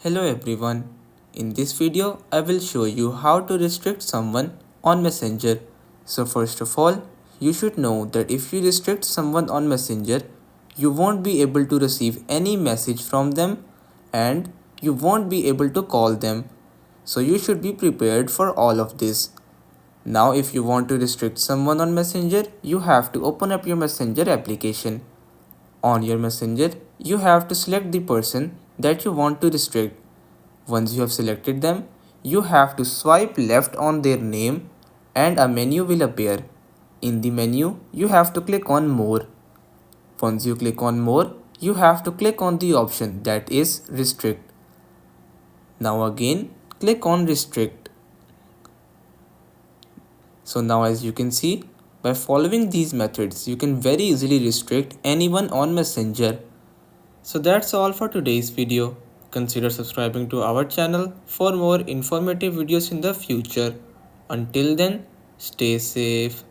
Hello everyone. In this video, I will show you how to restrict someone on Messenger. So first of all, you should know that if you restrict someone on Messenger, you won't be able to receive any message from them and you won't be able to call them. So you should be prepared for all of this. Now if you want to restrict someone on Messenger, you have to open up your Messenger application. On your Messenger, you have to select the person that you want to restrict. Once you have selected them, you have to swipe left on their name and a menu will appear. In the menu, you have to click on More. Once you click on More, you have to click on the option that is Restrict. Now again, click on Restrict. So now as you can see, by following these methods, you can very easily restrict anyone on Messenger. So that's all for today's video. Consider subscribing to our channel for more informative videos in the future. Until then, stay safe.